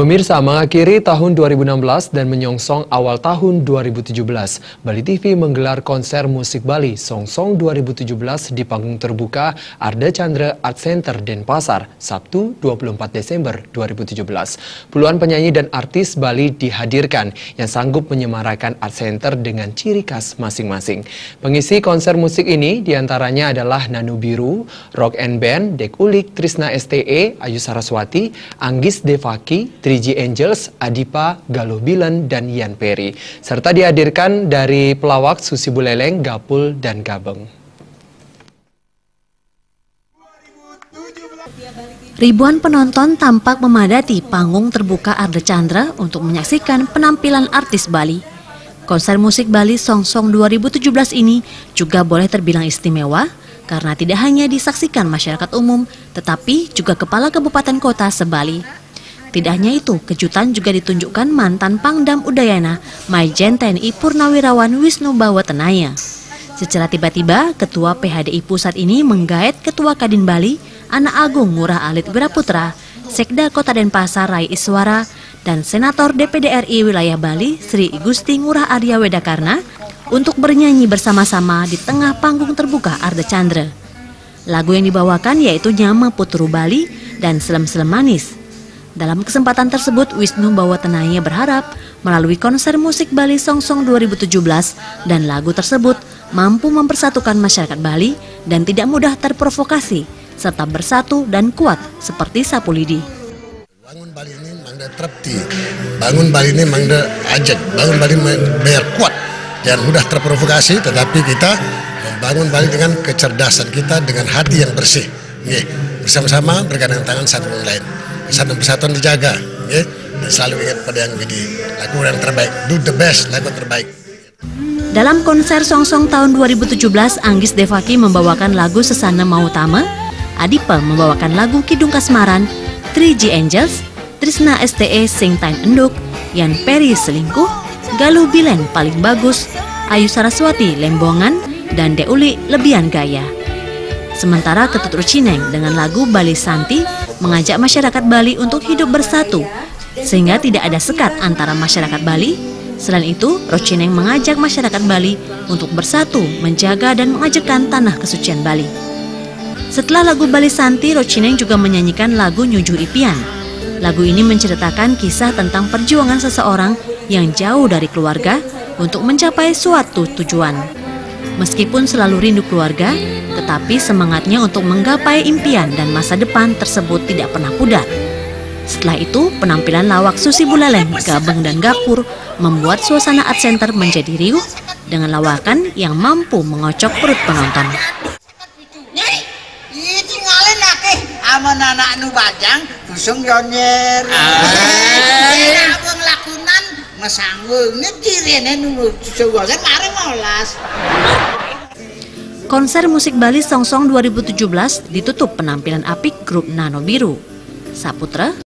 Pemirsa, mengakhiri tahun 2016 dan menyongsong awal tahun 2017, Bali TV menggelar konser musik Bali Song-Song 2017 di panggung terbuka Arda Chandra Art Center Denpasar, Sabtu 24 Desember 2017. Puluhan penyanyi dan artis Bali dihadirkan yang sanggup menyemarakan Art Center dengan ciri khas masing-masing. Pengisi konser musik ini diantaranya adalah Nanu Biru, Rock and Band, Dek Ulik, Trisna STE, Ayu Saraswati, Anggis Devaki, 3G Angels, Adipa, Galuh Bilen, dan Ian Perry. Serta dihadirkan dari pelawak Susi Buleleng, Gapul, dan Gabeng. Ribuan penonton tampak memadati panggung terbuka Arda Chandra untuk menyaksikan penampilan artis Bali. Konser musik Bali Song-Song 2017 ini juga boleh terbilang istimewa karena tidak hanya disaksikan masyarakat umum, tetapi juga kepala kabupaten kota se-Bali. Tidak hanya itu, kejutan juga ditunjukkan mantan Pangdam Udayana, Maijen TNI Purnawirawan Wisnu Bawatenaya. Secara tiba-tiba, Ketua PHDI Pusat ini menggaet Ketua Kadin Bali, Anak Agung Ngurah Alit Wiraputra, Sekda Kota Denpasar Rai Iswara, dan Senator DPD RI Wilayah Bali, Sri Gusti Ngurah Arya Wedakarna, untuk bernyanyi bersama-sama di tengah panggung terbuka Arda Chandra. Lagu yang dibawakan yaitu Nyama Putru Bali dan Selem-Selem Manis. Dalam kesempatan tersebut, Wisnu Bawatenaya berharap melalui konser musik Bali Song-Song 2017 dan lagu tersebut mampu mempersatukan masyarakat Bali dan tidak mudah terprovokasi, serta bersatu dan kuat seperti sapu lidi. Bangun Bali ini mangda trepti, bangun Bali ini mangda ajak, bangun Bali biar kuat, jangan mudah terprovokasi, tetapi kita membangun Bali dengan kecerdasan kita, dengan hati yang bersih, bersama-sama bergandeng tangan satu dengan lain. Persatuan dijaga, dan selalu ingat pada yang laku yang terbaik, do the best, laku terbaik. Dalam konser Song-Song tahun 2017, Anggis Devaki membawakan lagu Sesana Mautama, Adipa membawakan lagu Kidung Kasmaran, 3G Angels, Trisna STE Sing Time Enduk, Ian Perry Selingkuh, Galuh Bilen Paling Bagus, Ayu Saraswati Lembongan, dan Dek Ulik Lebihan Gaya. Sementara Ketut Rucineng dengan lagu Bali Santi mengajak masyarakat Bali untuk hidup bersatu, sehingga tidak ada sekat antara masyarakat Bali. Selain itu, Rucineng mengajak masyarakat Bali untuk bersatu, menjaga dan mengajarkan tanah kesucian Bali. Setelah lagu Bali Santi, Rucineng juga menyanyikan lagu Nyuju Ipian. Lagu ini menceritakan kisah tentang perjuangan seseorang yang jauh dari keluarga untuk mencapai suatu tujuan. Meskipun selalu rindu keluarga, tetapi semangatnya untuk menggapai impian dan masa depan tersebut tidak pernah pudar. Setelah itu, penampilan lawak Susi Buleleng, Gabeng, dan Gapur membuat suasana Art Center menjadi riuh dengan lawakan yang mampu mengocok perut penonton. Aman anak nu bajang, kusung yonyer. Abang lakunan masanggung, ngetirene nu coba mari molas. Konser musik Bali Song-Song 2017 ditutup penampilan apik grup Nano Biru. Saputra